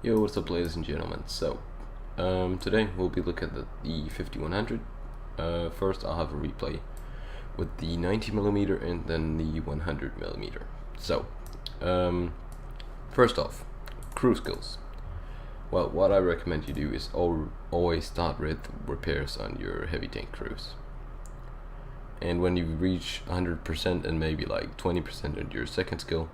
Yo, what's up, ladies and gentlemen? Today we'll be looking at the 5100. First, I'll have a replay with the 90mm and then the 100mm. First off, crew skills. Well, what I recommend you do is always start with repairs on your heavy tank crews. And when you reach 100% and maybe like 20% on your second skill,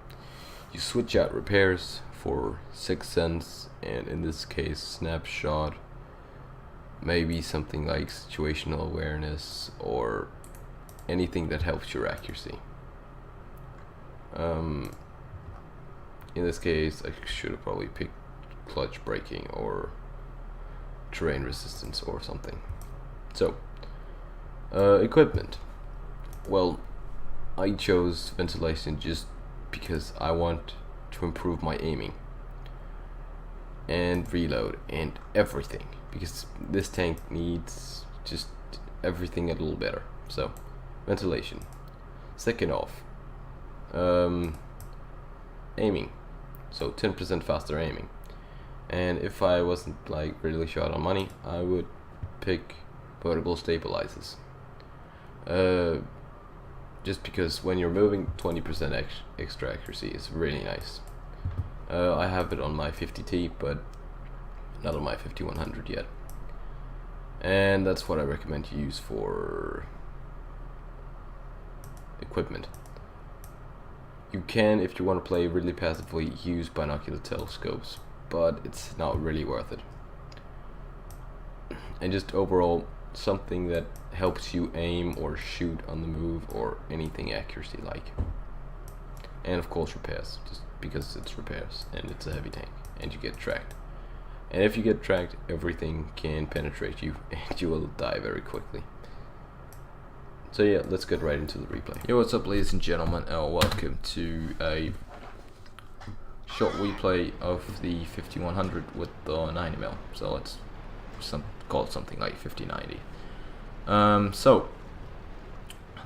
you switch out repairs for Sixth Sense, and in this case Snapshot, maybe something like situational awareness or anything that helps your accuracy. In this case I should have probably picked clutch braking or terrain resistance or something. Equipment. Well, I chose ventilation just because I want to improve my aiming and reload and everything, because this tank needs just everything a little better. So ventilation. Second off, aiming, so 10% faster aiming. And if I wasn't like really short on money, I would pick vertical stabilizers, just because when you're moving, 20% extra accuracy is really nice. I have it on my 50T, but not on my 5100 yet. And that's what I recommend you use for equipment. You can, if you want to play really passively, use binocular telescopes, but it's not really worth it. And just overall, something that helps you aim or shoot on the move or anything accuracy like. And of course repairs, just because it's repairs and it's a heavy tank and you get tracked. And if you get tracked, everything can penetrate you and you will die very quickly. So yeah, let's get right into the replay. Yo, what's up, ladies and gentlemen, and welcome to a short replay of the 5100 with the 90mm. So let's call it something like 5090. So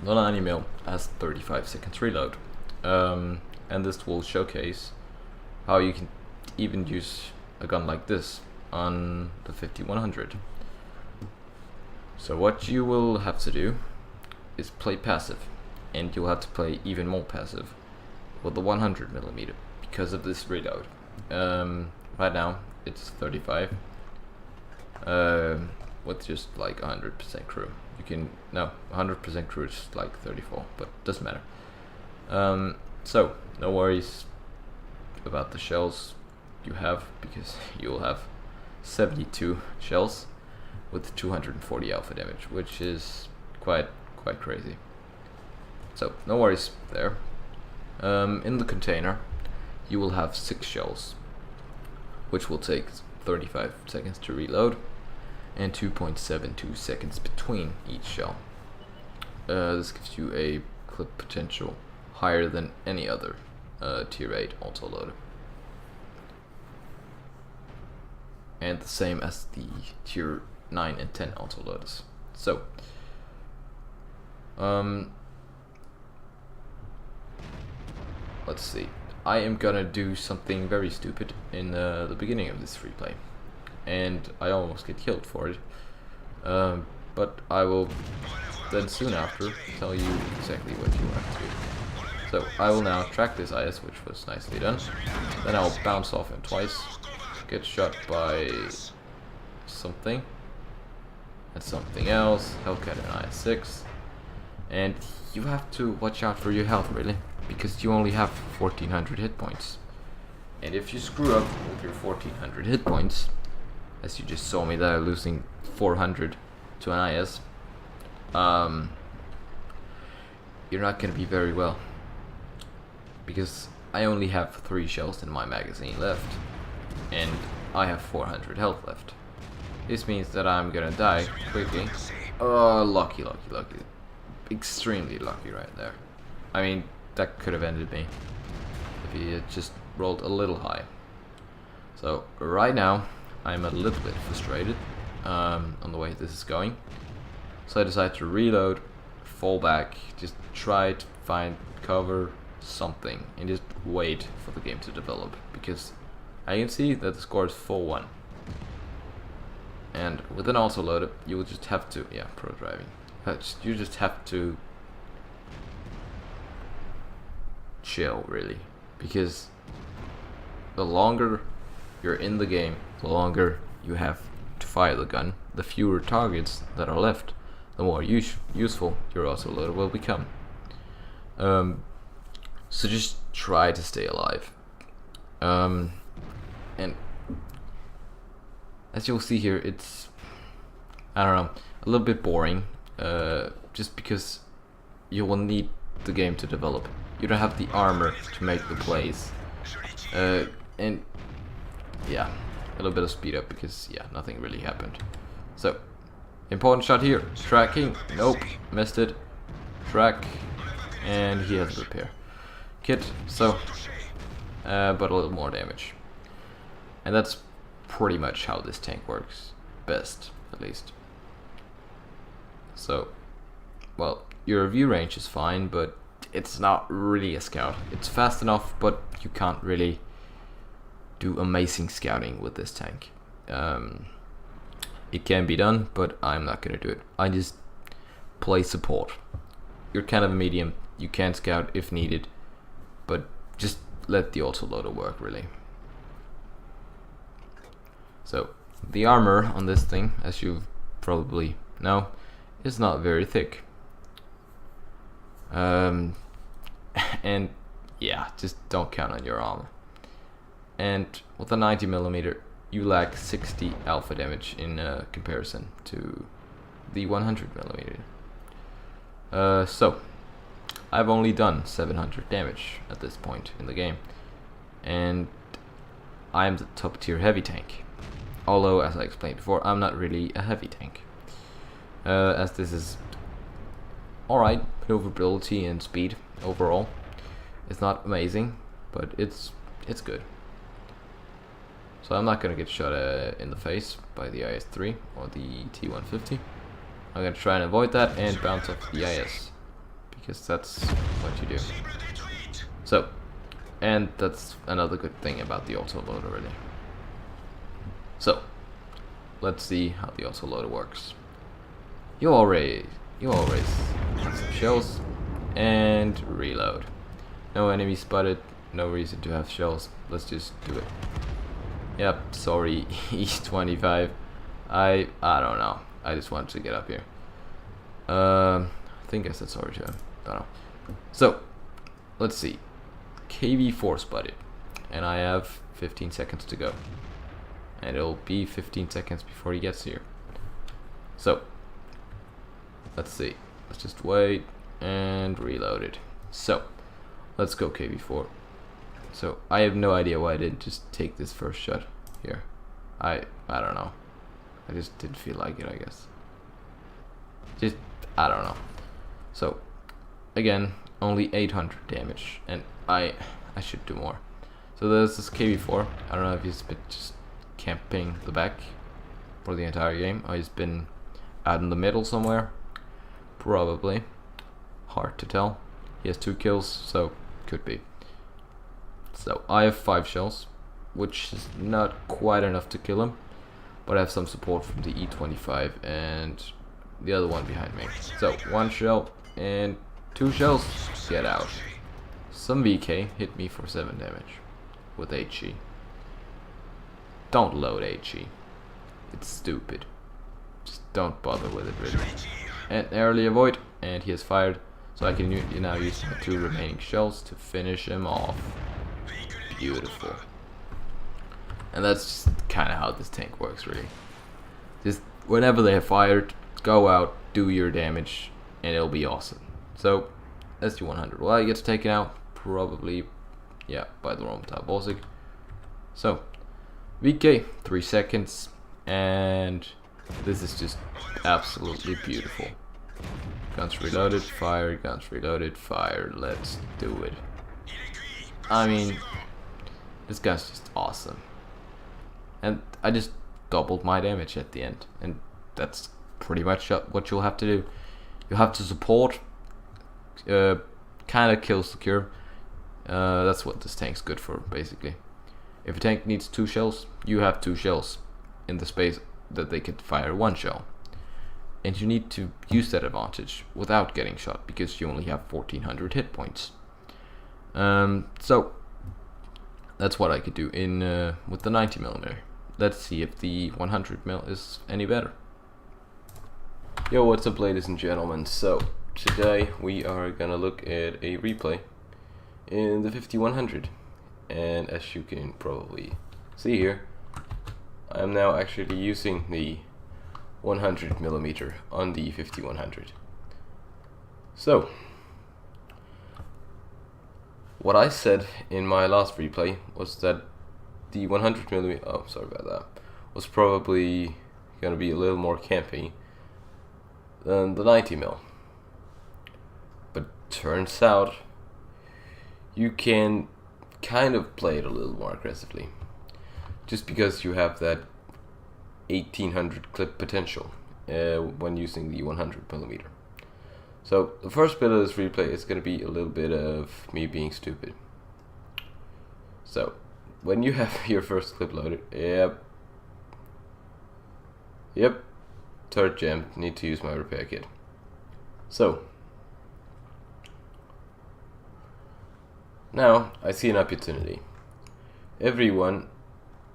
the 90mm has 35 seconds reload, and this will showcase how you can even use a gun like this on the 5100. So what you will have to do is play passive, and you'll have to play even more passive with the 100mm because of this reload. Right now it's 35 with just like 100% crew. You can, no, 100% crew is like 34, but doesn't matter. So no worries about the shells you have, because you'll have 72 shells with 240 alpha damage, which is quite crazy. So no worries there. In the container you will have 6 shells, which will take 35 seconds to reload and 2.72 seconds between each shell. This gives you a clip potential higher than any other tier 8 autoloader, and the same as the tier 9 and 10 autoloaders. So let's see, I am gonna do something very stupid in the beginning of this replay, and I almost get killed for it, but I will then soon after tell you exactly what you have to do. So I will now track this IS, which was nicely done. Then I'll bounce off him twice, get shot by something and something else, Hellcat and IS-6, and you have to watch out for your health really, because you only have 1400 hit points. And if you screw up with your 1400 hit points, as you just saw me there losing 400 to an IS, you're not gonna be very well, because I only have 3 shells in my magazine left and I have 400 health left. This means that I'm gonna die quickly. Oh, lucky, extremely lucky right there. I mean, that could have ended me if he had just rolled a little high. So right now I'm a little bit frustrated on the way this is going, so I decided to reload, fall back, just try to find cover, something, and just wait for the game to develop, because I can see that the score is 4-1. And with an autoloader, you will just have to, yeah, pro driving. You just have to chill, really, because the longer you're in the game, the longer you have to fire the gun, the fewer targets that are left, the more useful your autoloader will become. So just try to stay alive. And as you'll see here, it's, I don't know, a little bit boring, just because you will need the game to develop. You don't have the armor to make the plays, and yeah, a little bit of speed up because yeah, nothing really happened. So, important shot here, tracking, nope, missed it, track, and he has a repair kit, so, but a little more damage. And that's pretty much how this tank works, best at least. So, well, your view range is fine, but it's not really a scout. It's fast enough, but you can't really do amazing scouting with this tank. It can be done, but I'm not gonna do it. I just play support. You're kind of a medium. You can scout if needed, but just let the autoloader work, really. So the armor on this thing, as you probably know, is not very thick. And yeah, just don't count on your armor. And with a 90mm, you lack 60 alpha damage in comparison to the 100mm. So I've only done 700 damage at this point in the game, and I'm the top tier heavy tank. Although, as I explained before, I'm not really a heavy tank, as this is alright maneuverability and speed overall. It's not amazing, but it's good. So I'm not gonna get shot in the face by the IS-3 or the T-150. I'm gonna try and avoid that and bounce off the IS, because that's what you do. So, and that's another good thing about the autoloader, really. So, let's see how the autoloader works. You always have some shells and reload. No enemy spotted, no reason to have shells. Let's just do it. Yep, sorry, E25. I don't know. I just wanted to get up here. I think I said sorry to him. Don't know. So, let's see. KV4 spotted, and I have 15 seconds to go. And it'll be 15 seconds before he gets here. So, let's see. Let's just wait and reload it. So, let's go KV4. So, I have no idea why I didn't just take this first shot here. I don't know. I just didn't feel like it, I guess. Just, I don't know. So, again, only 800 damage, and I should do more. So there's this KV4. I don't know if he's been just camping the back for the entire game, or he's been out in the middle somewhere. Probably. Hard to tell. He has 2 kills, so could be. So I have 5 shells, which is not quite enough to kill him, but I have some support from the E25 and the other one behind me. So 1 shell and 2 shells. Get out. Some VK hit me for 7 damage with HE. Don't load HE. It's stupid. Just don't bother with it, really. And early avoid, and he has fired, so I can now use my 2 remaining shells to finish him off. Beautiful. And that's just kind of how this tank works, really. Just whenever they have fired, go out, do your damage, and it'll be awesome. So, SG-100. Well, he gets taken out, probably, yeah, by the Romanov Borsig. So, VK, 3 seconds, and this is just absolutely beautiful. Guns reloaded, fire, guns reloaded, fire, let's do it. I mean, this gun's just awesome. And I just doubled my damage at the end, and that's pretty much what you'll have to do. You'll have to support, kind of kill secure. That's what this tank's good for, basically. If a tank needs 2 shells, you have 2 shells in the space that they could fire 1 shell. And you need to use that advantage without getting shot, because you only have 1400 hit points. So that's what I could do in with the 90mm. Let's see if the 100mm is any better. Yo, what's up, ladies and gentlemen? So today we are gonna look at a replay in the 5100, and as you can probably see here, I am now actually using the 100mm on the 5100. So what I said in my last replay was that the 100mm, oh sorry about that, was probably gonna be a little more campy than the 90mm. But turns out you can kind of play it a little more aggressively, just because you have that 1800 clip potential when using the 100mm. So the first bit of this replay is going to be a little bit of me being stupid. So when you have your first clip loaded, yep, turret jammed, need to use my repair kit. So now I see an opportunity. Every one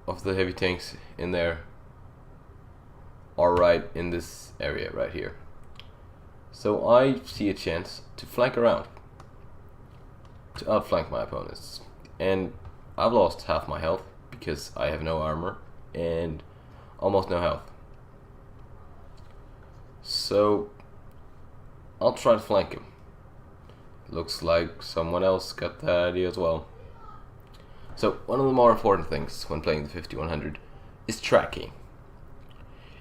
of the heavy tanks in there are right in this area right here. So I see a chance to flank around, to outflank my opponents. And I've lost half my health because I have no armor and almost no health. So I'll try to flank him. Looks like someone else got that idea as well. So one of the more important things when playing the 5100 is tracking.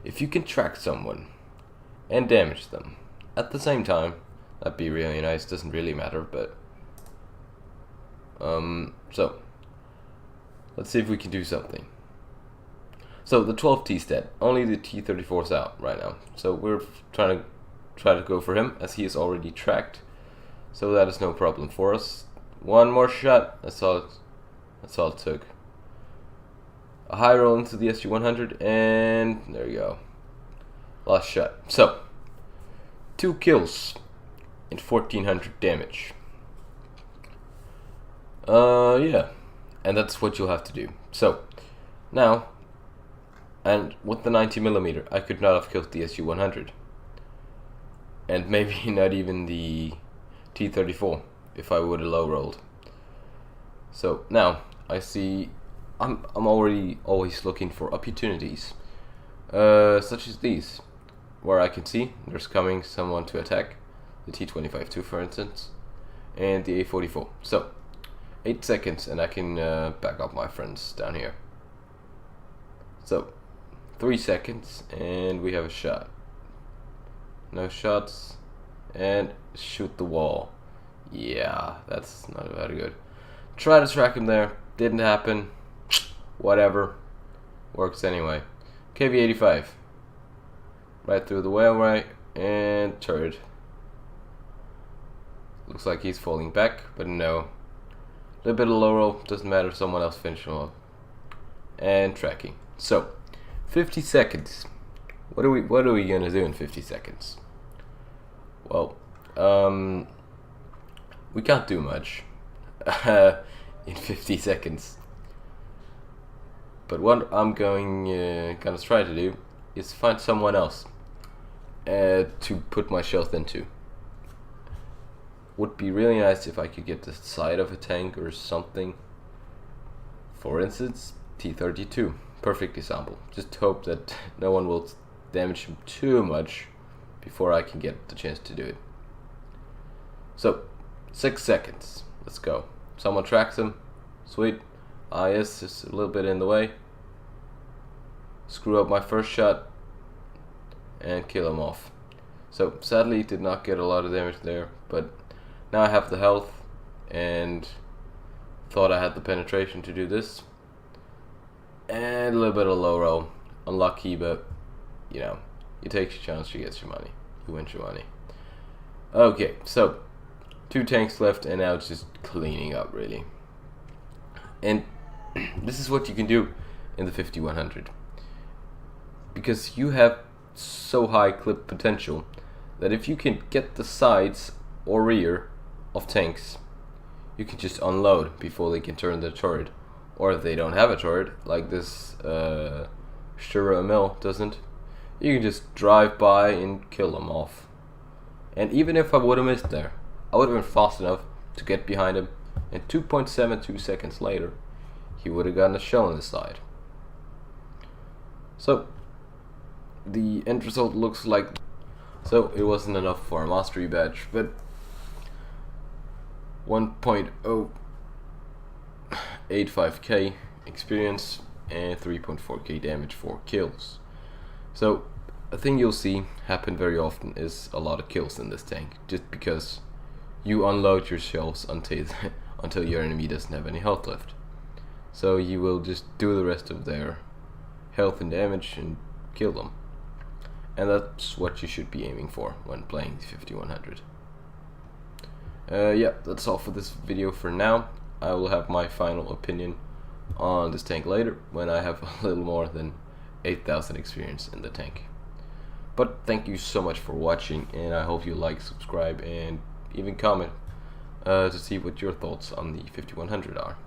If you can track someone and damage them at the same time, that'd be really nice. Doesn't really matter, but so let's see if we can do something. So the 12T stat, only the T-34's out right now, so we're trying to go for him as he is already tracked, so that is no problem for us. One more shot, that's all it took. A high roll into the SG-100, and there you go. Last shot. So 2 kills and 1400 damage. Yeah, and that's what you'll have to do. So now, and with the 90mm, I could not have killed the SU-100, and maybe not even the T-34 if I would have low rolled. So now I see I'm already always looking for opportunities, such as these, where I can see there's coming someone to attack, the T-25-2 for instance, and the A-44. So 8 seconds and I can back up my friends down here. So 3 seconds and we have a shot. No shots, and shoot the wall. Yeah, that's not very good. Try to track him there, didn't happen. Whatever, works anyway. KV-85, right through the railway, and turret. Looks like he's falling back, but no. A little bit of low roll, doesn't matter, someone else finished him off. And tracking. So 50 seconds. What are we gonna do in 50 seconds? Well, we can't do much in 50 seconds. But what I'm gonna try to do is find someone else to put my shells into. Would be really nice if I could get the side of a tank or something. For instance, T-32, perfect example. Just hope that no one will damage him too much before I can get the chance to do it. So 6 seconds, let's go. Someone tracks him, sweet. Yes, just a little bit in the way. Screw up my first shot and kill him off. So sadly did not get a lot of damage there, but now I have the health and thought I had the penetration to do this. And a little bit of low roll. Unlucky, but you know, you take your chance, you get your money. You win your money. Okay, so 2 tanks left and now it's just cleaning up really. And this is what you can do in the 5100, because you have so high clip potential that if you can get the sides or rear of tanks, you can just unload before they can turn their turret. Or if they don't have a turret, like this Shura ML doesn't, you can just drive by and kill them off. And even if I would have missed there, I would have been fast enough to get behind him, and 2.72 seconds later, he would have gotten a shell on his side. So, the end result looks like... So, it wasn't enough for a mastery badge, but 1.085k experience and 3.4k damage for kills. So a thing you'll see happen very often is a lot of kills in this tank, just because you unload your shells until your enemy doesn't have any health left. So you will just do the rest of their health and damage and kill them. And that's what you should be aiming for when playing the 5100. Yeah, that's all for this video for now. I will have my final opinion on this tank later, when I have a little more than 8,000 experience in the tank. But thank you so much for watching, and I hope you like, subscribe, and even comment to see what your thoughts on the 5100 are.